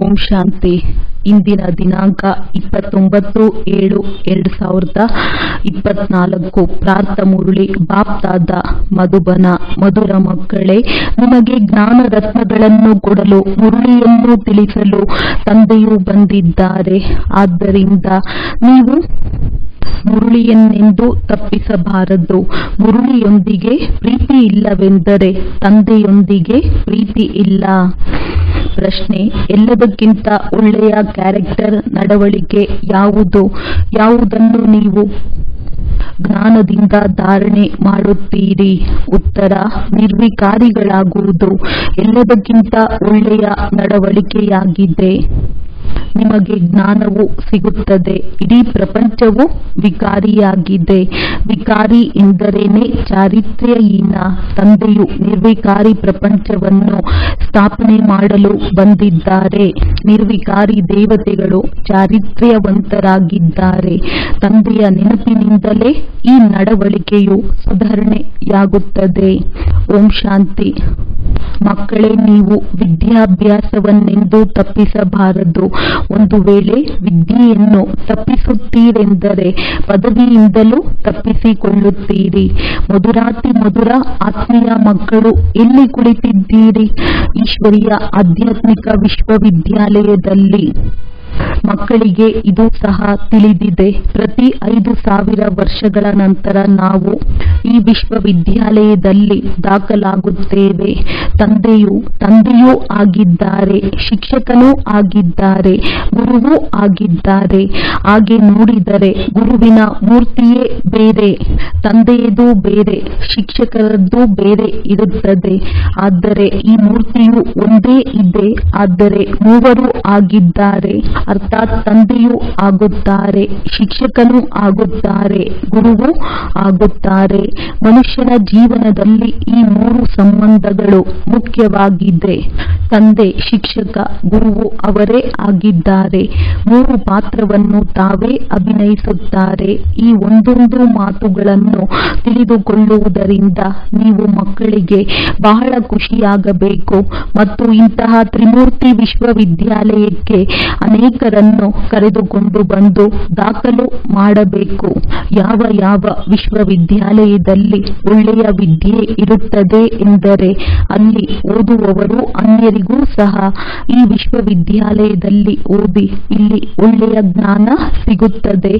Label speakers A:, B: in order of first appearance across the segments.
A: ಓಂ ಶಾಂತಿ. ಇಂದಿನ ದಿನಾಂಕ 29/7/2024. ಪ್ರಾರ್ಥ ಮುರಳಿ ಬಾಪ್ತಾದ ಮಧುಬನ. ಮಧುರ ಮಕ್ಕಳೇ, ನಿಮಗೆ ಜ್ಞಾನ ರತ್ನಗಳನ್ನು ಕೊಡಲು, ಮುರಳಿಯನ್ನು ತಿಳಿಸಲು ತಂದೆಯು ಬಂದಿದ್ದಾರೆ. ಆದ್ದರಿಂದ ನೀವು ಮುರಳಿಯನ್ನೆಂದು ತಪ್ಪಿಸಬಾರದು. ಮುರಳಿಯೊಂದಿಗೆ ಪ್ರೀತಿ ಇಲ್ಲವೆಂದರೆ ತಂದೆಯೊಂದಿಗೆ ಪ್ರೀತಿ ಇಲ್ಲ. ಪ್ರಶ್ನೆ: ಎಲ್ಲದಕ್ಕಿಂತ ಒಳ್ಳೆಯ ಕ್ಯಾರೆಕ್ಟರ್ ನಡವಳಿಕೆ ಯಾವುದು? ಯಾವುದನ್ನು ನೀವು ಜ್ಞಾನದಿಂದ ಧಾರಣೆ ಮಾಡುತ್ತೀರಿ? ಉತ್ತರ: ನಿರ್ವಿಕಾರಿಗಳಾಗುವುದು ಎಲ್ಲದಕ್ಕಿಂತ ಒಳ್ಳೆಯ ನಡವಳಿಕೆಯಾಗಿದೆ. ನಿಮಗೆ ಜ್ಞಾನವು ಸಿಗುತ್ತದೆ. ಇಡೀ ಪ್ರಪಂಚವು ವಿಕಾರಿಯಾಗಿದೆ. ವಿಕಾರಿ ಎಂದರೇನೆ ಚಾರಿತ್ರ್ಯಹೀನ. ತಂದೆಯು ನಿರ್ವಿಕಾರಿ ಪ್ರಪಂಚವನ್ನು ಸ್ಥಾಪನೆ ಮಾಡಲು ಬಂದಿದ್ದಾರೆ. ನಿರ್ವಿಕಾರಿ ದೇವತೆಗಳು ಚಾರಿತ್ರ್ಯವಂತರಾಗಿದ್ದಾರೆ. ತಂದೆಯ ನೆನಪಿನಿಂದಲೇ ಈ ನಡವಳಿಕೆಯು ಸುಧಾರಣೆಯಾಗುತ್ತದೆ. ಓಂ ಶಾಂತಿ. ಮಕ್ಕಳೇ, ನೀವು ವಿದ್ಯಾಭ್ಯಾಸವನ್ನೆಂದು ತಪ್ಪಿಸಬಾರದು. ಒಂದು ವೇಳೆ ವಿದ್ಯೆಯನ್ನು ತಪ್ಪಿಸುತ್ತೀರೆಂದರೆ ಪದವಿಯಿಂದಲೂ ತಪ್ಪಿಸಿಕೊಳ್ಳುತ್ತೀರಿ. ಮಧುರಾತಿ ಮಧುರ ಆತ್ಮೀಯ ಮಕ್ಕಳು, ಎಲ್ಲಿ ಕುಳಿತಿದ್ದೀರಿ? ಈಶ್ವರೀಯ ಆಧ್ಯಾತ್ಮಿಕ ವಿಶ್ವವಿದ್ಯಾಲಯದಲ್ಲಿ. ಮಕ್ಕಳಿಗೆ ಇದು ಸಹ ತಿಳಿದಿದೆ. ಪ್ರತಿ 5,000 ವರ್ಷಗಳ ನಂತರ ನಾವು ಈ ವಿಶ್ವವಿದ್ಯಾಲಯದಲ್ಲಿ ದಾಖಲಾಗುತ್ತೇವೆ. ತಂದೆಯೂ ಆಗಿದ್ದಾರೆ, ಶಿಕ್ಷಕನೂ ಆಗಿದ್ದಾರೆ, ಗುರುವೂ ಆಗಿದ್ದಾರೆ. ಹಾಗೆ ನೋಡಿದರೆ ಗುರುವಿನ ಮೂರ್ತಿಯೇ ಬೇರೆ, ತಂದೆಯದು ಬೇರೆ, ಶಿಕ್ಷಕರದ್ದು ಬೇರೆ ಇರುತ್ತದೆ. ಆದರೆ ಈ ಮೂರ್ತಿಯು ಒಂದೇ ಇದೆ. ಆದರೆ ಮೂವರು ಆಗಿದ್ದಾರೆ. ಅರ್ಥಾತ್ ತಂದೆಯೂ ಆಗುತ್ತಾರೆ, ಶಿಕ್ಷಕನೂ ಆಗುತ್ತಾರೆ, ಗುರುವೂ ಆಗುತ್ತಾರೆ. ಮನುಷ್ಯನ ಜೀವನದಲ್ಲಿ ಈ 3 ಸಂಬಂಧಗಳು ಮುಖ್ಯವಾಗಿದೆ. ತಂದೆ, ಶಿಕ್ಷಕ, ಗುರುವು ಅವರೇ ಆಗಿದ್ದಾರೆ. 3 ಪಾತ್ರವನ್ನು ತಾವೇ ಅಭಿನಯಿಸುತ್ತಾರೆ. ಈ ಒಂದೊಂದು ಮಾತುಗಳನ್ನು ತಿಳಿದುಕೊಳ್ಳುವುದರಿಂದ ನೀವು ಮಕ್ಕಳಿಗೆ ಬಹಳ ಖುಷಿಯಾಗಬೇಕು. ಮತ್ತು ಇಂತಹ ತ್ರಿಮೂರ್ತಿ ವಿಶ್ವವಿದ್ಯಾಲಯಕ್ಕೆ ಅನೇಕರನ್ನು ಕರೆದುಕೊಂಡು ಬಂದು ದಾಖಲು ಮಾಡಬೇಕು. ಯಾವ ವಿಶ್ವವಿದ್ಯಾಲಯದಲ್ಲಿ ಒಳ್ಳೆಯ ವಿದ್ಯೆ ಇರುತ್ತದೆ ಎಂದರೆ ಅಲ್ಲಿ ಓದುವವರು ಅನ್ಯರಿಗೂ ಸಹ ಈ ವಿಶ್ವವಿದ್ಯಾಲಯದಲ್ಲಿ ಓದಿ ಇಲ್ಲಿ ಒಳ್ಳೆಯ ಜ್ಞಾನ ಸಿಗುತ್ತದೆ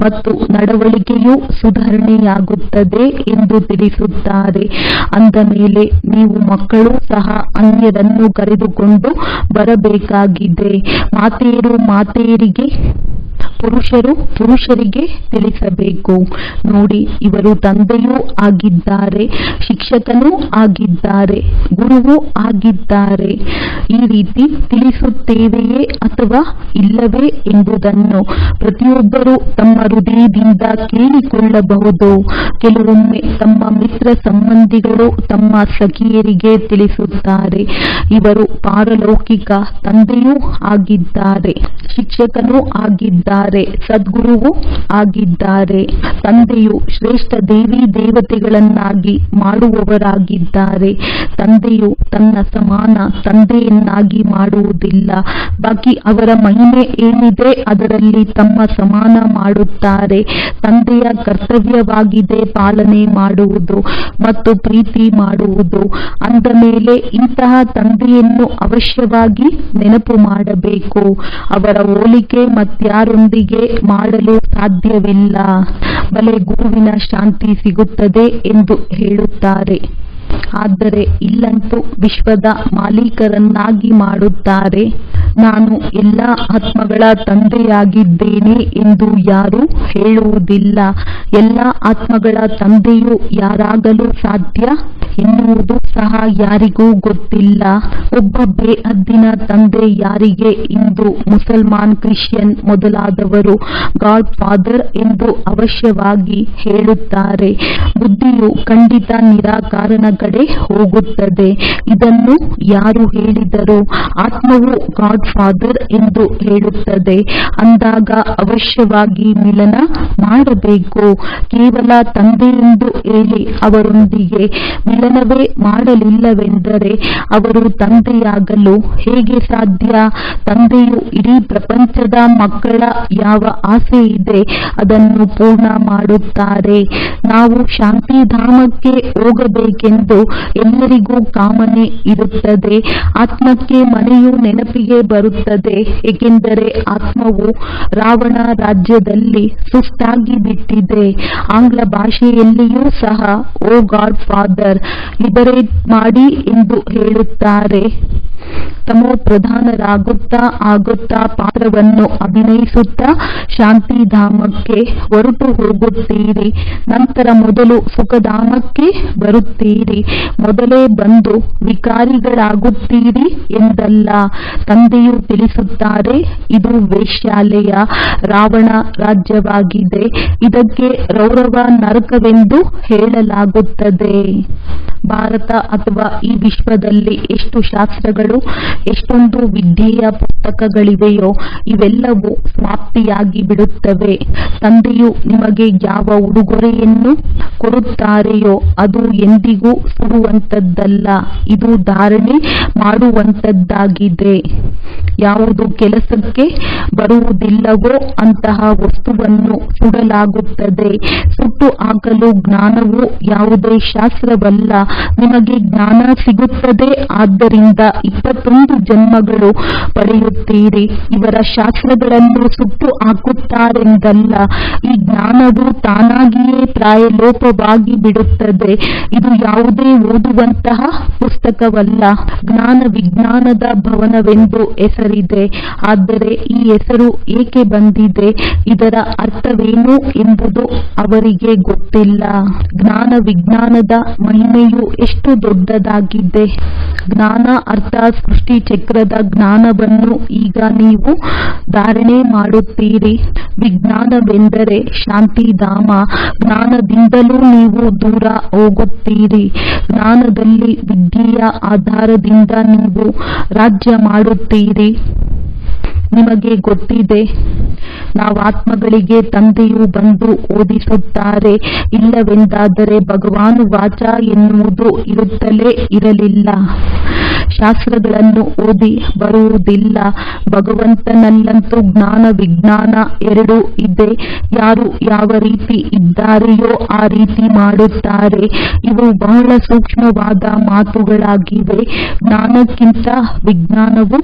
A: ಮತ್ತು ನಡವಳಿಕೆಯೂ ಸುಧಾರಣೆಯಾಗುತ್ತದೆ ಎಂದು ತಿಳಿಸುತ್ತಾರೆ. ಅಂದ ಮೇಲೆ ನೀವು ಮಕ್ಕಳು ಸಹ ಅನ್ಯರನ್ನು ಕರೆದುಕೊಂಡು ಬರಬೇಕಾಗಿದೆ. ಮಾತೆಯರಿಗೆ, ಪುರುಷರಿಗೆ ತಿಳಿಸಬೇಕು. ನೋಡಿ, ಇವರು ತಂದೆಯೂ ಆಗಿದ್ದಾರೆ, ಶಿಕ್ಷಕನೂ ಆಗಿದ್ದಾರೆ, ಗುರುವೂ ಆಗಿದ್ದಾರೆ. ಈ ರೀತಿ ತಿಳಿಸುತ್ತೇವೆಯೇ ಅಥವಾ ಇಲ್ಲವೇ ಎಂಬುದನ್ನು ಪ್ರತಿಯೊಬ್ಬರೂ ತಮ್ಮ ಹೃದಯದಿಂದ ಕೇಳಿಕೊಳ್ಳಬಹುದು. ಕೆಲವೊಮ್ಮೆ ತಮ್ಮ ಮಿತ್ರ ಸಂಬಂಧಿಗಳು ತಮ್ಮ ಸಖಿಯರಿಗೆ ತಿಳಿಸುತ್ತಾರೆ. ಇವರು ಪಾರಲೌಕಿಕ ತಂದೆಯೂ ಆಗಿದ್ದಾರೆ, ಶಿಕ್ಷಕನೂ ಆಗಿದ್ದಾರೆ, ಸದ್ಗುರುವೂ ಆಗಿದ್ದಾರೆ. ತಂದೆಯು ಶ್ರೇಷ್ಠ ದೇವಿ ದೇವತೆಗಳನ್ನಾಗಿ ಮಾಡುವವರಾಗಿದ್ದಾರೆ. ತಂದೆಯು ತನ್ನ ಸಮಾನ ತಂದೆಯನ್ನಾಗಿ ಮಾಡುವುದಿಲ್ಲ. ಬಾಕಿ ಅವರ ಮಹಿಮೆ ಏನಿದೆ ಅದರಲ್ಲಿ ತಮ್ಮ ಸಮಾನ ಮಾಡುತ್ತಾರೆ. ತಂದೆಯ ಕರ್ತವ್ಯವಾಗಿದೆ ಪಾಲನೆ ಮಾಡುವುದು ಮತ್ತು ಪ್ರೀತಿ ಮಾಡುವುದು. ಅಂದ ಮೇಲೆ ಇಂತಹ ತಂದೆಯನ್ನು ಅವಶ್ಯವಾಗಿ ನೆನಪು ಮಾಡಬೇಕು. ಅವರ ಹೋಲಿಕೆ ಮತ್ಯಾರೊಂದಿಗೆ ಮಾಡಲು ಸಾಧ್ಯವಿಲ್ಲ. ಬಲೆ ಗುರುವಿನ ಶಾಂತಿ ಸಿಗುತ್ತದೆ ಎಂದು ಹೇಳುತ್ತಾರೆ. ಆದರೆ ಇಲ್ಲಂತೂ ವಿಶ್ವದ ಮಾಲೀಕರನ್ನಾಗಿ ಮಾಡುತ್ತಾರೆ. ನಾನು ಎಲ್ಲ ಆತ್ಮಗಳ ತಂದೆಯಾಗಿದ್ದೇನೆ ಎಂದು ಯಾರೂ ಹೇಳುವುದಿಲ್ಲ. ಎಲ್ಲ ಆತ್ಮಗಳ ತಂದೆಯು ಯಾರಾಗಲು ಸಾಧ್ಯ ಎನ್ನುವುದು ಸಹ ಯಾರಿಗೂ ಗೊತ್ತಿಲ್ಲ. ಒಬ್ಬ ಬೇಹದ್ದಿನ ತಂದೆ ಯಾರಿಗೆ ಇಂದು ಮುಸಲ್ಮಾನ್, ಕ್ರಿಶ್ಚಿಯನ್ ಮೊದಲಾದವರು ಗಾಡ್ ಫಾದರ್ ಎಂದು ಅವಶ್ಯವಾಗಿ ಹೇಳುತ್ತಾರೆ. ಬುದ್ಧಿಯು ಖಂಡಿತ ನಿರಾಕಾರನ ಕಡೆ ಹೋಗುತ್ತದೆ. ಇದನ್ನು ಯಾರು ಹೇಳಿದರು? ಆತ್ಮವು ಗಾಡ್ ಫಾದರ್ ಎಂದು ಹೇಳುತ್ತದೆ. ಅಂದಾಗ ಅವಶ್ಯವಾಗಿ ಮಿಲನ ಮಾಡಬೇಕು. ಕೇವಲ ತಂದೆ ಎಂದು ಹೇಳಿ ಅವರೊಂದಿಗೆ ಮಿಲನವೇ ಮಾಡಲಿಲ್ಲವೆಂದರೆ ಅವರು ತಂದೆಯಾಗಲು ಹೇಗೆ ಸಾಧ್ಯ? ತಂದೆಯು ಇಡೀ ಪ್ರಪಂಚದ ಮಕ್ಕಳ ಯಾವ ಆಸೆ ಇದೆ ಅದನ್ನು ಪೂರ್ಣ ಮಾಡುತ್ತಾರೆ. ನಾವು ಶಾಂತಿಧಾಮಕ್ಕೆ ಹೋಗಬೇಕೆಂದು ಎಲ್ಲರಿಗೂ ಕಾಮನೆ ಇರುತ್ತದೆ. ಆತ್ಮಕ್ಕೆ ಮನೆಯು ನೆನಪಿಗೆ ಬರುತ್ತದೆ, ಏಕೆಂದರೆ ಆತ್ಮವು ರಾವಣ ರಾಜ್ಯದಲ್ಲಿ ಸುಸ್ತಾಗಿ ಬಿಟ್ಟಿದೆ. ಆಂಗ್ಲ ಭಾಷೆಯಲ್ಲಿಯೂ ಸಹ ಓ ಗಾಡ್ ಫಾದರ್, ಲಿಬರೇಟ್ ಮಾಡಿ ಎಂದು ಹೇಳುತ್ತಾರೆ. ತಮೋ ಪ್ರಧಾನರಾಗುತ್ತಾ ಆಗುತ್ತಾ ಪಾತ್ರವನ್ನು ಅಭಿನಯಿಸುತ್ತಾ ಶಾಂತಿಧಾಮಕ್ಕೆ ಹೊರಟು ಹೋಗುತ್ತೀರಿ. ನಂತರ ಮೊದಲು ಸುಖಧಾಮಕ್ಕೆ ಬರುತ್ತೀರಿ. ಮೊದಲೇ ಬಂದು ವಿಕಾರಿಗಳಾಗುತ್ತೀರಿ ಎಂದಲ್ಲ. ತಂದೆಯು ತಿಳಿಸುತ್ತಾರೆ, ಇದು ವೇಶ್ಯಾಲಯ, ರಾವಣ ರಾಜ್ಯವಾಗಿದೆ. ಇದಕ್ಕೆ ರೌರವ ನರಕವೆಂದು ಹೇಳಲಾಗುತ್ತದೆ. ಭಾರತ ಅಥವಾ ಈ ವಿಶ್ವದಲ್ಲಿ ಎಷ್ಟು ಶಾಸ್ತ್ರಗಳು, ಎಷ್ಟೊಂದು ವಿದ್ಯೆಯ ಪುಸ್ತಕಗಳಿವೆಯೋ ಇವೆಲ್ಲವೂ ಸಮಾಪ್ತಿಯಾಗಿ ಬಿಡುತ್ತವೆ. ತಂದೆಯು ನಿಮಗೆ ಯಾವ ಉಡುಗೊರೆಯನ್ನು ಕೊಡುತ್ತಾರೆಯೋ ಅದು ಎಂದಿಗೂ ಸುಡುವಂತದ್ದಲ್ಲ, ಇದು ಧಾರಣೆ ಮಾಡುವಂತದ್ದಾಗಿದೆ. ಯಾವುದು ಕೆಲಸಕ್ಕೆ ಬರುವುದಿಲ್ಲವೋ ಅಂತಹ ವಸ್ತುವನ್ನು ಸುಡಲಾಗುತ್ತದೆ. ಸುಟ್ಟು ಹಾಕಲು ಜ್ಞಾನವು ಯಾವುದೇ ಶಾಸ್ತ್ರವಲ್ಲ. ನಿಮಗೆ ಜ್ಞಾನ ಸಿಗುತ್ತದೆ, ಆದ್ದರಿಂದ 21 ಜನ್ಮಗಳು ಪಡೆಯುತ್ತೀರಿ. ಇವರ ಶಾಸ್ತ್ರಗಳನ್ನು ಸುಟ್ಟು ಹಾಕುತ್ತಾರೆಂದಲ್ಲ, ಈ ಜ್ಞಾನವು ತಾನಾಗಿಯೇ ಪ್ರಾಯಲೋಪವಾಗಿ ಬಿಡುತ್ತದೆ. ಇದು ಯಾವುದೇ ಓದುವಂತಹ ಪುಸ್ತಕವಲ್ಲ. ಜ್ಞಾನ ವಿಜ್ಞಾನದ ಭವನವೆಂದು ಹೆಸರಿದೆ. ಆದರೆ ಈ ಹೆಸರು ಏಕೆ ಬಂದಿದೆ, ಇದರ ಅರ್ಥವೇನು ಎಂಬುದು ಅವರಿಗೆ ಗೊತ್ತಿಲ್ಲ. ಜ್ಞಾನ ವಿಜ್ಞಾನದ ಮಹಿಮೆಯು ಎಷ್ಟು ದೊಡ್ಡದಾಗಿದೆ. ಜ್ಞಾನ ಅರ್ಥ ಸೃಷ್ಟಿ ಚಕ್ರದ ಜ್ಞಾನವನ್ನು ಈಗ ನೀವು ಧಾರಣೆ ಮಾಡುತ್ತೀರಿ. ವಿಜ್ಞಾನವೆಂದರೆ ಶಾಂತಿಧಾಮ. ಜ್ಞಾನದಿಂದಲೂ ನೀವು ದೂರ ಹೋಗುತ್ತೀರಿ. ಜ್ಞಾನದಲ್ಲಿ ವಿದ್ಯೆಯ ಆಧಾರದಿಂದ ನೀವು ರಾಜ್ಯ ಮಾಡುತ್ತೀರಿ. ನಿಮಗೆ ಗೊತ್ತಿದೆ, ನಾವಾತ್ಮಗಳಿಗೆ ತಂದೆಯು ಬಂದು ಓದಿಸುತ್ತಾರೆ. ಇಲ್ಲವೆಂದಾದರೆ ಭಗವಾನ್ ವಾಚ ಎನ್ನುವುದು ಇರುತ್ತಲೇ ಇರಲಿಲ್ಲ. ಶಾಸ್ತ್ರಗಳನ್ನು ಓದಿ ಬರುವುದಿಲ್ಲ. ಭಗವಂತನಲ್ಲಂತೂ ಜ್ಞಾನ ವಿಜ್ಞಾನ ಎರಡೂ ಇದೆ. ಯಾರು ಯಾವ ರೀತಿ ಇದ್ದಾರೆಯೋ ಆ ರೀತಿ ಮಾಡುತ್ತಾರೆ. ಇವು ಬಹಳ ಸೂಕ್ಷ್ಮವಾದ ಮಾತುಗಳಾಗಿವೆ. ಜ್ಞಾನಕ್ಕಿಂತ ವಿಜ್ಞಾನವು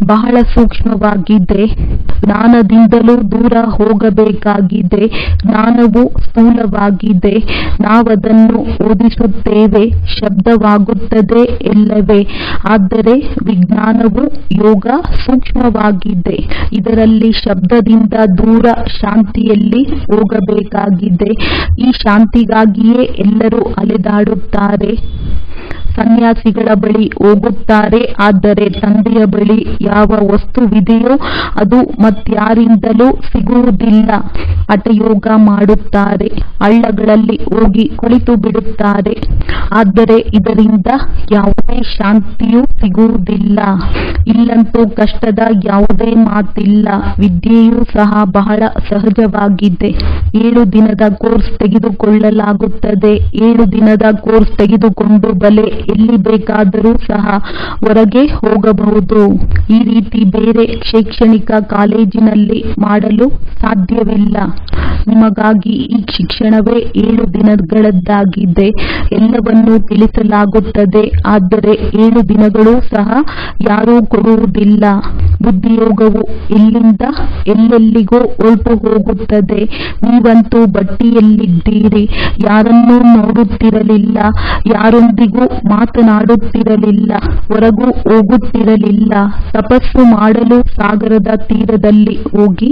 A: ಬಹಳ ಸೂಕ್ಷ್ಮವಾಗಿದೆ. ಜ್ಞಾನದಿಂದಲೂ ದೂರ ಹೋಗಬೇಕಾಗಿದೆ. ಜ್ಞಾನವು ಸ್ಥೂಲವಾಗಿದೆ. ನಾವದನ್ನು ಓದಿಸುತ್ತೇವೆ, ಶಬ್ದವಾಗುತ್ತದೆ ಎಲ್ಲವೇ. ಆದರೆ ವಿಜ್ಞಾನವು ಯೋಗ ಸೂಕ್ಷ್ಮವಾಗಿದೆ. ಇದರಲ್ಲಿ ಶಬ್ದದಿಂದ ದೂರ ಶಾಂತಿಯಲ್ಲಿ ಹೋಗಬೇಕಾಗಿದೆ. ಈ ಶಾಂತಿಗಾಗಿಯೇ ಎಲ್ಲರೂ ಅಲೆದಾಡುತ್ತಾರೆ. ಸನ್ಯಾಸಿಗಳ ಬಳಿ ಹೋಗುತ್ತಾರೆ, ಆದರೆ ತಂದೆಯ ಬಳಿ ಯಾವ ವಸ್ತುವಿದೆಯೋ ಅದು ಮತ್ಯಾರಿಂದಲೂ ಸಿಗುವುದಿಲ್ಲ. ಹಠಯೋಗ ಮಾಡುತ್ತಾರೆ, ಹಳ್ಳಗಳಲ್ಲಿ ಹೋಗಿ ಕುಳಿತು ಬಿಡುತ್ತಾರೆ. ಆದರೆ ಇದರಿಂದ ಯಾವುದೇ ಶಾಂತಿಯೂ ಸಿಗುವುದಿಲ್ಲ. ಇಲ್ಲಂತೂ ಕಷ್ಟದ ಯಾವುದೇ ಮಾತಿಲ್ಲ. ವಿದ್ಯೆಯೂ ಸಹ ಬಹಳ ಸಹಜವಾಗಿದೆ. 7 ದಿನದ ಕೋರ್ಸ್ ತೆಗೆದುಕೊಳ್ಳಲಾಗುತ್ತದೆ. 7 ದಿನದ ಕೋರ್ಸ್ ತೆಗೆದುಕೊಂಡು ಬಲೆ ಎಲ್ಲಿ ಬೇಕಾದರೂ ಸಹ ಹೊರಗೆ ಹೋಗಬಹುದು. ಈ ರೀತಿ ಬೇರೆ ಶೈಕ್ಷಣಿಕ ಕಾಲೇಜಿನಲ್ಲಿ ಮಾಡಲು ಸಾಧ್ಯವಿಲ್ಲ. ನಿಮಗಾಗಿ ಈ ಶಿಕ್ಷಣವೇ 7 ದಿನಗಳದ್ದಾಗಿದೆ. ಎಲ್ಲವನ್ನೂ ತಿಳಿಸಲಾಗುತ್ತದೆ, ಆದರೆ 7 ದಿನಗಳೂ ಸಹ ಯಾರೂ ಕೊಡುವುದಿಲ್ಲ. ಬುದ್ಧಿಯೋಗವು ಇಲ್ಲಿಂದ ಎಲ್ಲೆಲ್ಲಿಗೋ ಹೊರಟು ಹೋಗುತ್ತದೆ. ನೀವಂತೂ ಬಟ್ಟಿಯಲ್ಲಿದ್ದೀರಿ. ಯಾರನ್ನೂ ನೋಡುತ್ತಿರಲಿಲ್ಲ, ಯಾರೊಂದಿಗೂ ಮಾತನಾಡುತ್ತಿರಲಿಲ್ಲ, ಹೊರಗೂ ಹೋಗುತ್ತಿರಲಿಲ್ಲ. ತಪಸ್ಸು ಮಾಡಲು ಸಾಗರದ ತೀರದಲ್ಲಿ ಹೋಗಿ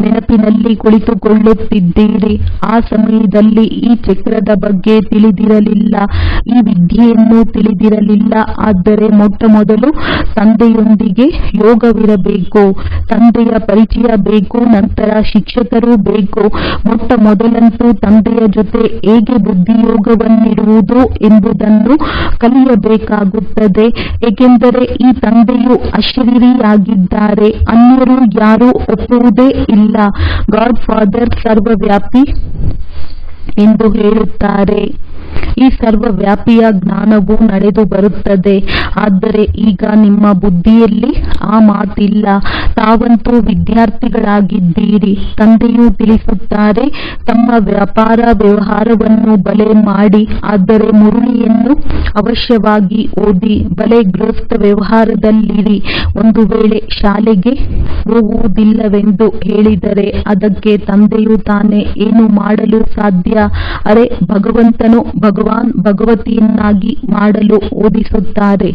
A: ನೆನಪಿನಲ್ಲಿ ಕುಳಿತುಕೊಳ್ಳುತ್ತಿದ್ದೀರಿ. ಆ ಸಮಯದಲ್ಲಿ ಈ ಚಕ್ರದ ಬಗ್ಗೆ ತಿಳಿದಿರಲಿಲ್ಲ, ಈ ವಿದ್ಯೆಯನ್ನು ತಿಳಿದಿರಲಿಲ್ಲ. ಆದರೆ ಮೊಟ್ಟಮೊದಲು ತಂದೆಯೊಂದಿಗೆ ಯೋಗವಿರಬೇಕು, ತಂದೆಯ ಪರಿಚಯ ಬೇಕು, ನಂತರ ಶಿಕ್ಷಕರು ಬೇಕು. ಮೊಟ್ಟಮೊದಲಂತೂ ತಂದೆಯ ಜೊತೆ ಹೇಗೆ ಬುದ್ಧಿಯೋಗವನ್ನಿಡುವುದು ಎಂಬುದನ್ನು ಕಲಿಯಬೇಕಾಗುತ್ತದೆ. ಏಕೆಂದರೆ ಈ ತಂದೆಯು ಅಶರೀರಿಯಾಗಿದ್ದಾರೆ. ಅನ್ಯರು ಯಾರೂ ಒಪ್ಪುವುದೇ ಇಲ್ಲ. ಗಾಡ್ ಫಾದರ್ ಸರ್ವವ್ಯಾಪಿ ಎಂದು ಹೇಳುತ್ತಾರೆ. ಈ ಸರ್ವವ್ಯಾಪಿಯ ಜ್ಞಾನವು ನಡೆದು ಬರುತ್ತದೆ. ಆದರೆ ಈಗ ನಿಮ್ಮ ಬುದ್ಧಿಯಲ್ಲಿ ಆ ಮಾತಿಲ್ಲ. ತಾವಂತೂ ವಿದ್ಯಾರ್ಥಿಗಳಾಗಿದ್ದೀರಿ. ತಂದೆಯು ತಿಳಿಸುತ್ತಾರೆ, ತಮ್ಮ ವ್ಯಾಪಾರ ವ್ಯವಹಾರವನ್ನು ಬಲೆ ಮಾಡಿ, ಆದರೆ ಮುರುಳಿಯನ್ನು ಅವಶ್ಯವಾಗಿ ಓದಿ, ಬಲೆ ಗೃಹಸ್ಥ ವ್ಯವಹಾರದಲ್ಲಿರಿ. ಒಂದು ವೇಳೆ ಶಾಲೆಗೆ ಹೋಗುವುದಿಲ್ಲವೆಂದು ಹೇಳಿದರೆ ಅದಕ್ಕೆ ತಂದೆಯು ತಾನೇ ಏನು ಮಾಡಲು ಸಾಧ್ಯ? ಅರೆ, ಭಗವಂತನು ಭಗವತಿಯನ್ನಾಗಿ ಮಾಡಲು ಓದಿಸುತ್ತಾರೆ.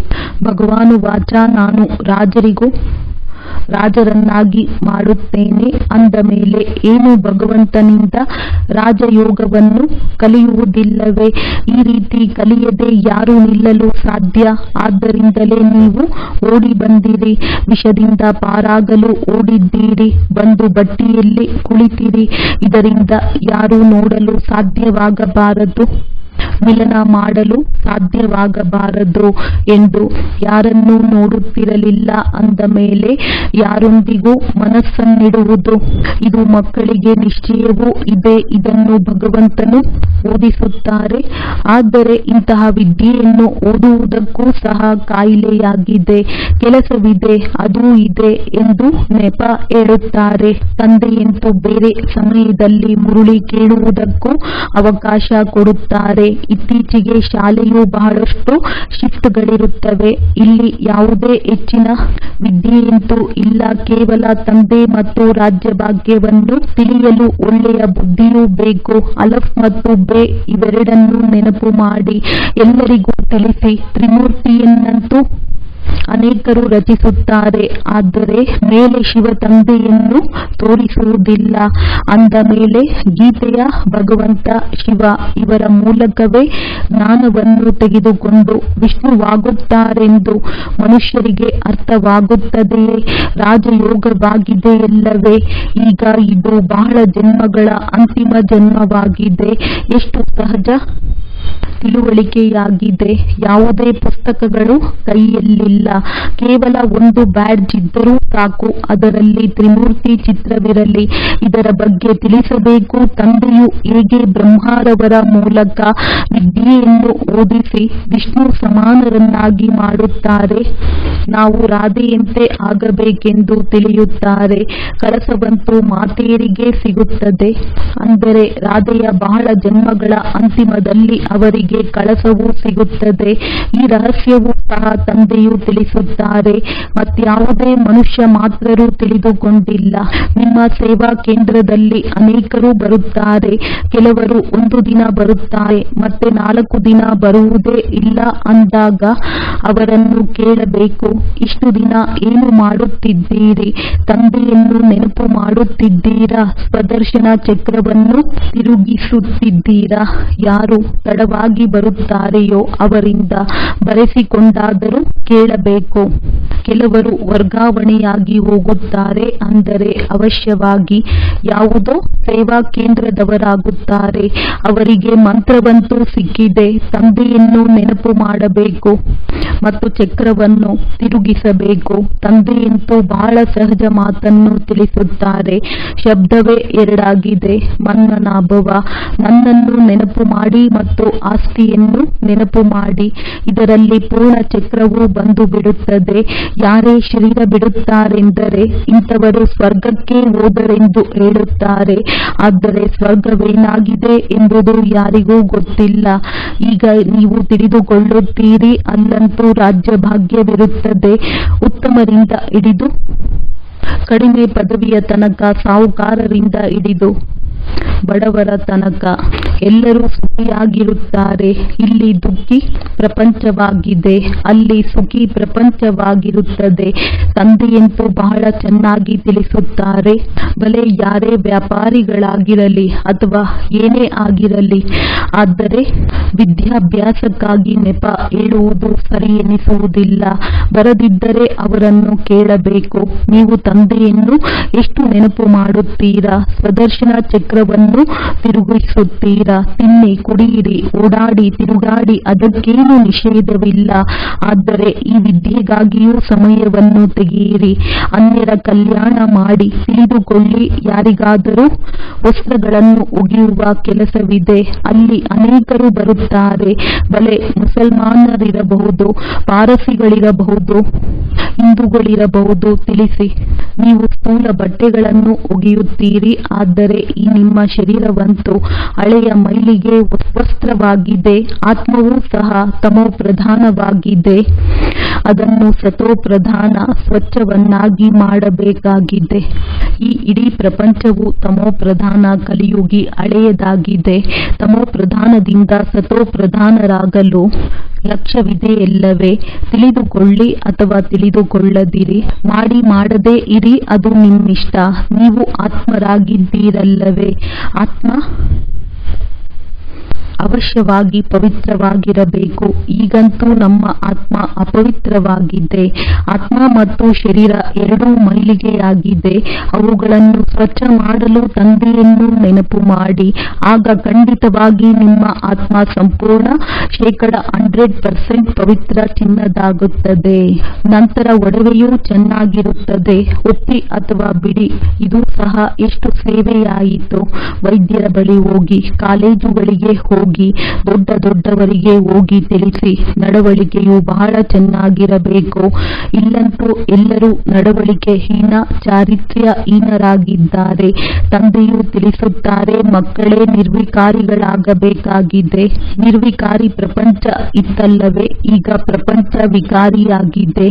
A: ಭಗವಾನುವಾಚ, ನಾನು ರಾಜರನ್ನಾಗಿ ಮಾಡುತ್ತೇನೆ ಅಂದ ಮೇಲೆ ಏನು ಭಗವಂತನಿಂದ ರಾಜಯೋಗವನ್ನು ಕಲಿಯುವುದಿಲ್ಲವೇ? ಈ ರೀತಿ ಕಲಿಯದೆ ಯಾರು ನಿಲ್ಲಲು ಸಾಧ್ಯ? ಆದ್ದರಿಂದಲೇ ನೀವು ಓಡಿ ಬಂದಿರಿ. ವಿಷದಿಂದ ಪಾರಾಗಲು ಓಡಿದ್ದೀರಿ. ಬಂದು ಬಟ್ಟಿಯಲ್ಲಿ ಕುಳಿತಿರಿ. ಇದರಿಂದ ಯಾರು ನೋಡಲು ಸಾಧ್ಯವಾಗಬಾರದು, ಮಿಲನ ಮಾಡಲು ಸಾಧ್ಯವಾಗಬಾರದು ಎಂದು ಯಾರನ್ನೂ ನೋಡುತ್ತಿರಲಿಲ್ಲ ಅಂದ ಮೇಲೆ ಯಾರೊಂದಿಗೂ ಮನಸ್ಸನ್ನಿಡುವುದು? ಇದು ಮಕ್ಕಳಿಗೆ ನಿಶ್ಚಯವೂ ಇದೆ. ಇದನ್ನು ಭಗವಂತನು ಓದಿಸುತ್ತಾರೆ. ಆದರೆ ಇಂತಹ ವಿದ್ಯೆಯನ್ನು ಓದುವುದಕ್ಕೂ ಸಹ ಕಾಯಿಲೆಯಾಗಿದೆ. ಕೆಲಸವಿದೆ, ಅದೂ ಇದೆ ಎಂದು ನೆಪ ಹೇಳುತ್ತಾರೆ. ತಂದೆಯಂತೂ ಬೇರೆ ಸಮಯದಲ್ಲಿ ಮುರುಳಿ ಕೇಳುವುದಕ್ಕೂ ಅವಕಾಶ ಕೊಡುತ್ತಾರೆ. ಇತ್ತೀಚೆಗೆ ಶಾಲೆಯು ಬಹಳಷ್ಟು ಶಿಫ್ಟ್ಗಳಿರುತ್ತವೆ. ಇಲ್ಲಿ ಯಾವುದೇ ಹೆಚ್ಚಿನ ವಿದ್ಯೆಯಂತೂ ಇಲ್ಲ. ಕೇವಲ ತಂದೆ ಮತ್ತು ರಾಜ್ಯಭಾಗ್ಯವನ್ನು ತಿಳಿಯಲು ಒಳ್ಳೆಯ ಬುದ್ಧಿಯೂ ಬೇಕು. ಅಲಫ್ ಮತ್ತು ಬೇ ಇವೆರಡನ್ನೂ ನೆನಪು ಮಾಡಿ ಎಲ್ಲರಿಗೂ ತಿಳಿಸಿ. ತ್ರಿಮೂರ್ತಿಯನ್ನಂತೂ ಅನೇಕರು ರಚಿಸುತ್ತಾರೆ, ಆದರೆ ಮೇಲೆ ಶಿವ ತಂದೆಯನ್ನು ತೋರಿಸುವುದಿಲ್ಲ. ಅಂದ ಮೇಲೆ ಗೀತೆಯ ಭಗವಂತ ಶಿವ ಇವರ ಮೂಲಕವೇ ಜ್ಞಾನವನ್ನು ತೆಗೆದುಕೊಂಡು ವಿಷ್ಣುವಾಗುತ್ತಾರೆಂದು ಮನುಷ್ಯರಿಗೆ ಅರ್ಥವಾಗುತ್ತದೆಯೇ? ರಾಜಯೋಗವಾಗಿದೆಯಲ್ಲವೇ? ಈಗ ಇದು ಬಹಳ ಜನ್ಮಗಳ ಅಂತಿಮ ಜನ್ಮವಾಗಿದೆ. ಎಷ್ಟು ಸಹಜ ತಿಳುವಳಿಕೆಯಾಗಿದೆ. ಯಾವುದೇ ಪುಸ್ತಕಗಳು ಕೈಯಲ್ಲಿಲ್ಲ. ಕೇವಲ ಒಂದು ಬ್ಯಾಡ್ಜ್ ಇದ್ದರೂ ಸಾಕು. ಅದರಲ್ಲಿ ತ್ರಿಮೂರ್ತಿ ಚಿತ್ರವಿರಲಿ. ಇದರ ಬಗ್ಗೆ ತಿಳಿಸಬೇಕು. ತಂದೆಯು ಹೇಗೆ ಬ್ರಹ್ಮರವರ ಮೂಲಕ ವಿದ್ಯೆಯನ್ನು ಓದಿಸಿ ವಿಷ್ಣು ಸಮಾನರನ್ನಾಗಿ ಮಾಡುತ್ತಾರೆ. ನಾವು ರಾಧೆಯಂತೆ ಆಗಬೇಕೆಂದು ತಿಳಿಯುತ್ತಾರೆ. ಕಳಸವಂತೂ ಮಾತೆಯರಿಗೆ ಸಿಗುತ್ತದೆ. ಅಂದರೆ ರಾಧೆಯ ಬಹಳ ಜನ್ಮಗಳ ಅಂತಿಮದಲ್ಲಿ ಅವರಿಗೆ ಕಳಸವೂ ಸಿಗುತ್ತದೆ. ಈ ರಹಸ್ಯವೂ ಸಹ ತಂದೆಯು ತಿಳಿಸುತ್ತಾರೆ. ಮತ್ಯಾವುದೇ ಮನುಷ್ಯ ಮಾತ್ರರು ತಿಳಿದುಕೊಂಡಿಲ್ಲ. ನಿಮ್ಮ ಸೇವಾ ಕೇಂದ್ರದಲ್ಲಿ ಅನೇಕರು ಬರುತ್ತಾರೆ. ಕೆಲವರು ಒಂದು ದಿನ ಬರುತ್ತಾರೆ, ಮತ್ತೆ 4 ದಿನ ಬರುವುದೇ ಇಲ್ಲ ಅಂದಾಗ ಅವರನ್ನು ಕೇಳಬೇಕು, ಇಷ್ಟು ದಿನ ಏನು ಮಾಡುತ್ತಿದ್ದೀರಿ? ತಂದೆಯನ್ನು ನೆನಪು ಮಾಡುತ್ತಿದ್ದೀರಾ? ಸ್ವದರ್ಶನ ಚಕ್ರವನ್ನು ತಿರುಗಿಸುತ್ತಿದ್ದೀರಾ? ಯಾರು ತಡವಾಗಿ ಬರುತ್ತಾರೆಯೋ ಅವರಿಂದ ಬರೆಸಿಕೊಂಡಾದರೂ ಕೇಳಬೇಕು. ಕೆಲವರು ವರ್ಗಾವಣೆಯಾಗಿ ಹೋಗುತ್ತಾರೆ, ಅಂದರೆ ಅವಶ್ಯವಾಗಿ ಯಾವುದೋ ಸೇವಾ ಕೇಂದ್ರದವರಾಗುತ್ತಾರೆ. ಅವರಿಗೆ ಮಂತ್ರವಂತೂ ಸಿಕ್ಕಿದೆ. ತಂದೆಯನ್ನು ನೆನಪು ಮಾಡಬೇಕು ಮತ್ತು ಚಕ್ರವನ್ನು ತಿರುಗಿಸಬೇಕು. ತಂದೆಯಂತೂ ಬಹಳ ಸಹಜ ಮಾತನ್ನು ತಿಳಿಸುತ್ತಾರೆ. ಶಬ್ದವೇ ಎರಡಾಗಿದೆ. ಮನ್ಮನಾಭವ, ನನ್ನನ್ನು ನೆನಪು ಮಾಡಿ ಮತ್ತು ಆಸ್ತಿಯನ್ನು ನೆನಪು ಮಾಡಿ. ಇದರಲ್ಲಿ ಪೂರ್ಣ ಚಕ್ರವು ಬಂದು ಬಿಡುತ್ತದೆ. ಯಾರೇ ಶರೀರ ಬಿಡುತ್ತಾರೆಂದರೆ ಇಂಥವರು ಸ್ವರ್ಗಕ್ಕೆ ಹೋದರೆಂದು ಹೇಳುತ್ತಾರೆ. ಆದರೆ ಸ್ವರ್ಗವೇನಾಗಿದೆ ಎಂಬುದು ಯಾರಿಗೂ ಗೊತ್ತಿಲ್ಲ. ಈಗ ನೀವು ತಿಳಿದುಕೊಳ್ಳುತ್ತೀರಿ. ಅಲ್ಲಂತೂ ರಾಜ್ಯಭಾಗ್ಯವಿರುತ್ತದೆ. ಉತ್ತಮರಿಂದ ಹಿಡಿದು ಕಡಿಮೆ ಪದವಿಯ ತನಕ, ಸಾಹುಕಾರರಿಂದ ಹಿಡಿದು ಬಡವರ ತನಕ ಎಲ್ಲರೂ ಸುಖಿಯಾಗಿರುತ್ತಾರೆ. ಇಲ್ಲಿ ದುಃಖಿ ಪ್ರಪಂಚವಾಗಿದೆ, ಅಲ್ಲಿ ಸುಖಿ ಪ್ರಪಂಚವಾಗಿರುತ್ತದೆ. ತಂದೆಯಂತೂ ಬಹಳ ಚೆನ್ನಾಗಿ ತಿಳಿಸುತ್ತಾರೆ. ಭಲೆ ಯಾರೇ ವ್ಯಾಪಾರಿಗಳಾಗಿರಲಿ ಅಥವಾ ಏನೇ ಆಗಿರಲಿ, ಆದರೆ ವಿದ್ಯಾಭ್ಯಾಸಕ್ಕಾಗಿ ನೆಪ ಹೇಳುವುದು ಸರಿ ಎನಿಸುವುದಿಲ್ಲ. ಬರದಿದ್ದರೆ ಅವರನ್ನು ಕೇಳಬೇಕು. ನೀವು ತಂದೆಯನ್ನು ಎಷ್ಟು ನೆನಪು ಮಾಡುತ್ತೀರಾ? ಸ್ವದರ್ಶನ ಚಕ್ರವನ್ನು ಕಣ್ಣನ್ನು ತಿರುಗಿಸುತ್ತೀರಾ? ತಿನ್ನಿ, ಕುಡಿಯಿರಿ, ಓಡಾಡಿ, ತಿರುಗಾಡಿ, ಅದಕ್ಕೇನು ನಿಷೇಧವಿಲ್ಲ. ಆದರೆ ಈ ವಿದ್ಯೆಗಾಗಿಯೂ ಸಮಯವನ್ನು ತೆಗೆಯಿರಿ. ಅನ್ಯರ ಕಲ್ಯಾಣ ಮಾಡಿ ತಿಳಿದುಕೊಳ್ಳಿ. ಯಾರಿಗಾದರೂ ವಸ್ತ್ರಗಳನ್ನು ಒಗೆಯುವ ಕೆಲಸವಿದೆ. ಅಲ್ಲಿ ಅನೇಕರು ಬರುತ್ತಾರೆ. ಬಲೆ ಮುಸಲ್ಮಾನರಿರಬಹುದು, ಪಾರಸಿಗಳಿರಬಹುದು, ಹಿಂದೂಗಳಿರಬಹುದು. ತಿಳಿಸಿ, ನೀವು ಸ್ಥೂಲ ಬಟ್ಟೆಗಳನ್ನು ಒಗೆಯುತ್ತೀರಿ. ಆದರೆ ಈ ನಿಮ್ಮ ಶರೀರವಂತೂ ಹಳೆಯ ಮೈಲಿಗೆ ವಸ್ತ್ರವಾಗಿದೆ. ಆತ್ಮವೂ ಸಹ ತಮೋಪ್ರಧಾನವಾಗಿದೆ. ಅದನ್ನು ಸತೋಪ್ರಧಾನ ಸ್ವಚ್ಛವನ್ನಾಗಿ ಮಾಡಬೇಕಾಗಿದೆ. ಈ ಇಡೀ ಪ್ರಪಂಚವು ತಮೋಪ್ರಧಾನ, ಕಲಿಯುಗಿ, ಹಳೆಯದಾಗಿದೆ. ತಮೋಪ್ರಧಾನದಿಂದ ಸತೋಪ್ರಧಾನರಾಗಲು ಲಕ್ಷ್ಯವಿದೆಯಲ್ಲವೇ? ತಿಳಿದುಕೊಳ್ಳಿ ಅಥವಾ ತಿಳಿದುಕೊಳ್ಳದಿರಿ, ಮಾಡದೇ ಇರಿ, ಅದು ನಿಮ್ಮಿಷ್ಟ. ನೀವು ಆತ್ಮರಾಗಿದ್ದೀರಲ್ಲವೇ? ಆತ್ಮ ಅವಶ್ಯವಾಗಿ ಪವಿತ್ರವಾಗಿರಬೇಕು. ಈಗಂತೂ ನಮ್ಮ ಆತ್ಮ ಅಪವಿತ್ರವಾಗಿದೆ. ಆತ್ಮ ಮತ್ತು ಶರೀರ ಎರಡೂ ಮೈಲಿಗೆಯಾಗಿದೆ. ಅವುಗಳನ್ನು ಸ್ವಚ್ಛ ಮಾಡಲು ತಂದೆಯನ್ನು ನೆನಪು ಮಾಡಿ. ಆಗ ಖಂಡಿತವಾಗಿ ನಿಮ್ಮ ಆತ್ಮ ಸಂಪೂರ್ಣ 100% ಪವಿತ್ರ ಚಿನ್ನದಾಗುತ್ತದೆ. ನಂತರ ಒಡವೆಯೂ ಚೆನ್ನಾಗಿರುತ್ತದೆ. ಒಪ್ಪಿ ಅಥವಾ ಬಿಡಿ, ಇದು ಸಹ ಎಷ್ಟು ಸೇವೆಯಾಯಿತು. ವೈದ್ಯರ ಬಳಿ ಹೋಗಿ, ಕಾಲೇಜುಗಳಿಗೆ ಹೋಗಿ, ದೊಡ್ಡವರಿಗೆ ಹೋಗಿ ತಿಳಿಸಿ, ನಡವಳಿಕೆಯು ಬಹಳ ಚೆನ್ನಾಗಿರಬೇಕು. ಇಲ್ಲಂತೂ ಎಲ್ಲರೂ ನಡವಳಿಕೆ ಹೀನ, ಚಾರಿತ್ರ್ಯ ಹೀನರಾಗಿದ್ದಾರೆ. ತಂದೆಯು ತಿಳಿಸುತ್ತಾರೆ, ಮಕ್ಕಳೇ ನಿರ್ವಿಕಾರಿಗಳಾಗಬೇಕಾಗಿದೆ. ನಿರ್ವಿಕಾರಿ ಪ್ರಪಂಚ ಇತ್ತಲ್ಲವೇ? ಈಗ ಪ್ರಪಂಚ ವಿಕಾರಿಯಾಗಿದೆ.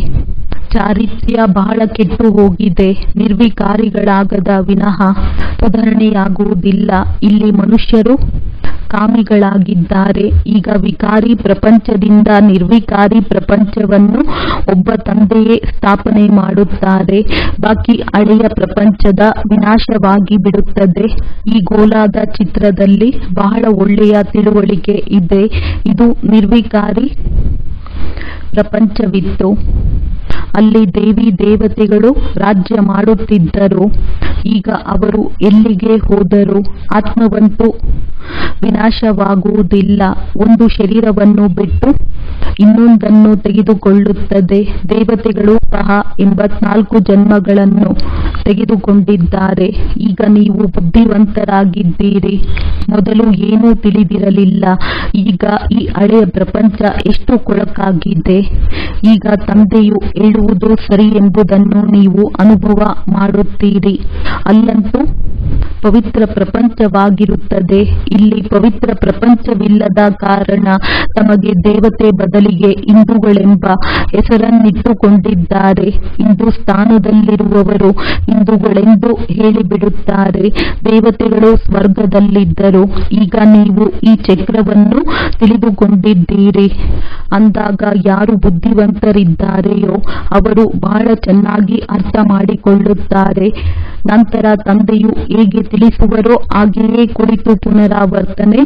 A: ಚಾರಿತ್ರ್ಯ ಬಹಳ ಕೆಟ್ಟು ಹೋಗಿದೆ. ನಿರ್ವಿಕಾರಿಗಳಾಗದ ವಿನಃ ಸುಧಾರಣೆಯಾಗುವುದಿಲ್ಲ. ಇಲ್ಲಿ ಮನುಷ್ಯರು ಕಾಮಿಗಳಾಗಿದ್ದಾರೆ. ಈಗ ವಿಕಾರಿ ಪ್ರಪಂಚದಿಂದ ನಿರ್ವಿಕಾರಿ ಪ್ರಪಂಚವನ್ನು ಒಬ್ಬ ತಂದೆಯೇ ಸ್ಥಾಪನೆ ಮಾಡುತ್ತಾರೆ. ಬಾಕಿ ಹಳೆಯ ಪ್ರಪಂಚದ ವಿನಾಶವಾಗಿ ಬಿಡುತ್ತದೆ. ಈ ಗೋಲಾದ ಚಿತ್ರದಲ್ಲಿ ಬಹಳ ಒಳ್ಳೆಯ ತಿಳುವಳಿಕೆ ಇದೆ. ಇದು ನಿರ್ವಿಕಾರಿ ಪ್ರಪಂಚವಿತ್ತು. ಅಲ್ಲಿ ದೇವಿ ದೇವತೆಗಳು ರಾಜ್ಯ ಮಾಡುತ್ತಿದ್ದರು. ಈಗ ಅವರು ಎಲ್ಲಿಗೆ ಹೋದರು? ಆತ್ಮವಂತೂ ವಿನಾಶವಾಗುವುದಿಲ್ಲ. ಒಂದು ಶರೀರವನ್ನು ಬಿಟ್ಟು ಇನ್ನೊಂದನ್ನು ತೆಗೆದುಕೊಳ್ಳುತ್ತದೆ. ದೇವತೆಗಳು ಸಹ 84 ಜನ್ಮಗಳನ್ನು ತೆಗೆದುಕೊಂಡಿದ್ದಾರೆ. ಈಗ ನೀವು ಬುದ್ಧಿವಂತರಾಗಿದ್ದೀರಿ. ಮೊದಲು ಏನೂ ತಿಳಿದಿರಲಿಲ್ಲ. ಈಗ ಈ ಹಳೆಯ ಪ್ರಪಂಚ ಎಷ್ಟು ಕೊಳಕಾಗಿದೆ. ಈಗ ತಂದೆಯು ಹೇಳುವುದು ಸರಿ ಎಂಬುದನ್ನು ನೀವು ಅನುಭವ ಮಾಡುತ್ತೀರಿ. ಅಲ್ಲಂತೂ ಪವಿತ್ರ ಪ್ರಪಂಚವಾಗಿರುತ್ತದೆ. ಇಲ್ಲಿ ಪವಿತ್ರ ಪ್ರಪಂಚವಿಲ್ಲದ ಕಾರಣ ತಮಗೆ ದೇವತೆ ಬದಲಿಗೆ ಹಿಂದೂಗಳೆಂಬ ಹೆಸರನ್ನಿಟ್ಟುಕೊಂಡಿದ್ದಾರೆ. ಹಿಂದೂಸ್ಥಾನದಲ್ಲಿರುವವರು ಹಿಂದೂಗಳೆಂದು ಹೇಳಿಬಿಡುತ್ತಾರೆ. ದೇವತೆಗಳು ಸ್ವರ್ಗದಲ್ಲಿದ್ದರು. ಈಗ ನೀವು ಈ ಚಕ್ರವನ್ನು ತಿಳಿದುಕೊಂಡಿದ್ದೀರಿ. ಅಂದಾಗ ಯಾರು ಬುದ್ಧಿವಂತರಿದ್ದಾರೆಯೋ ಅವರು ಬಹಳ ಚೆನ್ನಾಗಿ ಅರ್ಥ ಮಾಡಿಕೊಳ್ಳುತ್ತಾರೆ. ನಂತರ ತಂದೆಯು ಹೇಗೆ ತಿಳಿಸುವರೋ ಹಾಗೆಯೇ ಕುಳಿತು ಪುನರಾವರ್ತನೆ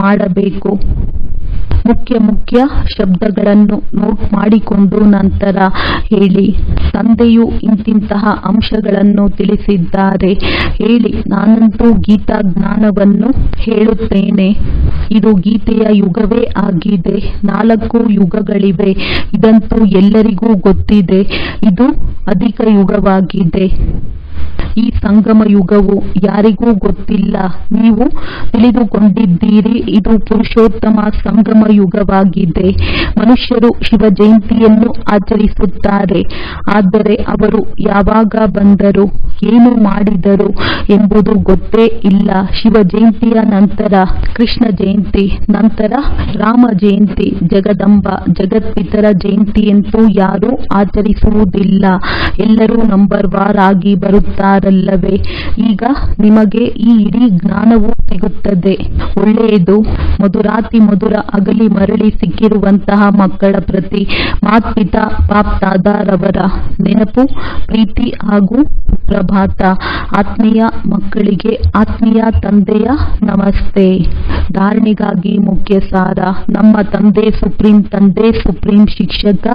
A: ಮಾಡಬೇಕು. ಮುಖ್ಯ ಶಬ್ದಗಳನ್ನು ನೋಟ್ ಮಾಡಿಕೊಂಡು ನಂತರ ಹೇಳಿ. ತಂದೆಯು ಇಂತಿಂತಹ ಅಂಶಗಳನ್ನು ತಿಳಿಸಿದ್ದಾರೆ. ಹೇಳಿ, ನಾನಂತೂ ಗೀತಾ ಜ್ಞಾನವನ್ನು ಹೇಳುತ್ತೇನೆ. ಇದು ಗೀತೆಯ ಯುಗವೇ ಆಗಿದೆ. 4 ಯುಗಗಳಿವೆ. ಇದಂತೂ ಎಲ್ಲರಿಗೂ ಗೊತ್ತಿದೆ. ಇದು ಅಧಿಕ ಯುಗವಾಗಿದೆ. ಈ ಸಂಗಮ ಯುಗವು ಯಾರಿಗೂ ಗೊತ್ತಿಲ್ಲ. ನೀವು ತಿಳಿದುಕೊಂಡಿದ್ದೀರಿ. ಇದು ಪುರುಷೋತ್ತಮ ಸಂಗಮ ಯುಗವಾಗಿದೆ. ಮನುಷ್ಯರು ಶಿವ ಜಯಂತಿಯನ್ನು ಆಚರಿಸುತ್ತಾರೆ. ಆದರೆ ಅವರು ಯಾವಾಗ ಬಂದರು, ಏನು ಮಾಡಿದರು ಎಂಬುದು ಗೊತ್ತೇ ಇಲ್ಲ. ಶಿವ ಜಯಂತಿಯ ನಂತರ ಕೃಷ್ಣ ಜಯಂತಿ, ನಂತರ ರಾಮ ಜಯಂತಿ, ಜಗದಂಬ ಜಗತ್ಪಿತರ ಜಯಂತಿಯಂತೂ ಯಾರೂ ಆಚರಿಸುವುದಿಲ್ಲ. ಎಲ್ಲರೂ ನಂಬರ್ ವಾರ್ ಆಗಿ ಬರುತ್ತಾರಲ್ಲವೇ? ಈಗ ನಿಮಗೆ ಈ ಇಡೀ ಜ್ಞಾನವೂ ಸಿಗುತ್ತದೆ. ಒಳ್ಳೆಯದು. ಮಧುರಾತಿ ಮಧುರ ಅಗಲಿ ಮರಳಿ ಸಿಕ್ಕಿರುವಂತಹ ಮಕ್ಕಳ ಪ್ರತಿ ಮಾತ್ಪಿತಾ ಬಾಪ್ ದಾದಾರವರ ನೆನಪು, ಪ್ರೀತಿ ಹಾಗೂ ಪ್ರಭಾತ. ಆತ್ಮೀಯ ಮಕ್ಕಳಿಗೆ ಆತ್ಮೀಯ ತಂದೆಯ ನಮಸ್ತೆ. ಧಾರಣೆಗಾಗಿ ಮುಖ್ಯ ಸಾರ. ನಮ್ಮ ತಂದೆ ಸುಪ್ರೀಂ ತಂದೆ, ಸುಪ್ರೀಂ ಶಿಕ್ಷಕ,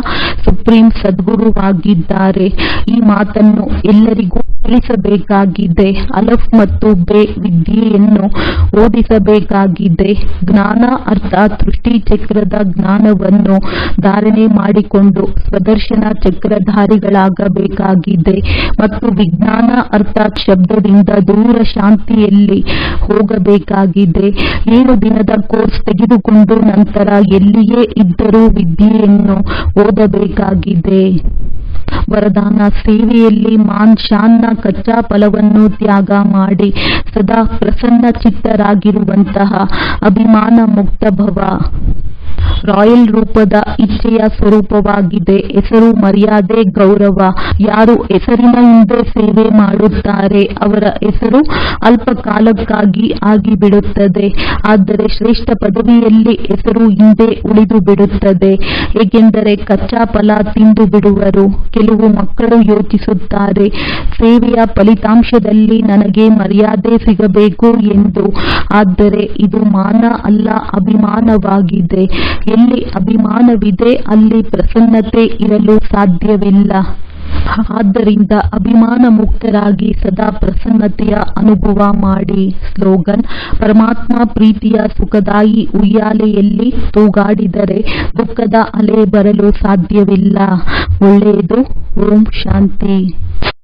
A: ಸುಪ್ರೀಂ ಸದ್ಗುರುವಾಗಿದ್ದಾರೆ. ಈ ಮಾತನ್ನು ಎಲ್ಲರಿಗೂ ತಿಳಿಸಬೇಕಾಗಿದೆ. ಅಲಫ್ ಮತ್ತು ಬೆ ವಿದ್ಯೆಯನ್ನು ಓದಿಸಬೇಕಾಗಿದೆ. ಜ್ಞಾನ ಅರ್ಥಾತ್ ಸೃಷ್ಟಿ ಚಕ್ರದ ಜ್ಞಾನವನ್ನು ಧಾರಣೆ ಮಾಡಿಕೊಂಡು ಸ್ವದರ್ಶನ ಚಕ್ರಧಾರಿಗಳಾಗಬೇಕಾಗಿದೆ. ಮತ್ತು ವಿಜ್ಞಾನ ಅರ್ಥಾತ್ ಶಬ್ದದಿಂದ ದೂರ ಶಾಂತಿಯಲ್ಲಿ ಹೋಗಬೇಕಾಗಿದೆ. 7 ದಿನದ ಕೋರ್ಸ್ ತೆಗೆದುಕೊಂಡು ನಂತರ ಎಲ್ಲಿಯೇ ಇದ್ದರೂ ವಿದ್ಯೆಯನ್ನು ಓದಬೇಕಾಗಿದೆ. ವರದಾನ: ಸೇವೆಯಲ್ಲಿ ಮಾನ್ ಶಾನ್ನ ಕಚ್ಚಾ ಫಲವನ್ನು ತ್ಯಾಗ ಮಾಡಿ ಸದಾ ಪ್ರಸನ್ನ ಚಿತ್ತರಾಗಿರುವಂತಹ ಅಭಿಮಾನ ಮುಕ್ತ ಭವ. ರಾಯಲ್ ರೂಪದ ಇಚ್ಛೆಯ ಸ್ವರೂಪವಾಗಿದೆ. ಹೆಸರು, ಮರ್ಯಾದೆ, ಗೌರವ. ಯಾರು ಹೆಸರಿನ ಹಿಂದೆ ಸೇವೆ ಮಾಡುತ್ತಾರೆ ಅವರ ಹೆಸರು ಅಲ್ಪ ಕಾಲಕ್ಕಾಗಿ ಆಗಿಬಿಡುತ್ತದೆ. ಆದರೆ ಶ್ರೇಷ್ಠ ಪದವಿಯಲ್ಲಿ ಹೆಸರು ಹಿಂದೆ ಉಳಿದು ಬಿಡುತ್ತದೆ. ಏಕೆಂದರೆ ಕಚ್ಚಾ ಫಲ ತಿಂದು ಬಿಡುವರು. ಕೆಲವು ಮಕ್ಕಳು ಯೋಚಿಸುತ್ತಾರೆ, ಸೇವೆಯ ಫಲಿತಾಂಶದಲ್ಲಿ ನನಗೆ ಮರ್ಯಾದೆ ಸಿಗಬೇಕು ಎಂದು. ಆದರೆ ಇದು ಮಾನ ಅಲ್ಲ, ಅಭಿಮಾನವಾಗಿದೆ. ಎಲ್ಲಿ ಅಭಿಮಾನವಿದೆ ಅಲ್ಲಿ ಪ್ರಸನ್ನತೆ ಇರಲು ಸಾಧ್ಯವಿಲ್ಲ. ಆದ್ದರಿಂದ ಅಭಿಮಾನ ಮುಕ್ತರಾಗಿ ಸದಾ ಪ್ರಸನ್ನತೆಯ ಅನುಭವ ಮಾಡಿ. ಸ್ಲೋಗನ್: ಪರಮಾತ್ಮ ಪ್ರೀತಿಯ ಸುಖದಾಯಿ ಉಯ್ಯಾಲೆಯಲ್ಲಿ ತೂಗಾಡಿದರೆ ದುಃಖದ ಅಲೆ ಬರಲು ಸಾಧ್ಯವಿಲ್ಲ. ಒಳ್ಳೆಯದು. ಓಂ ಶಾಂತಿ.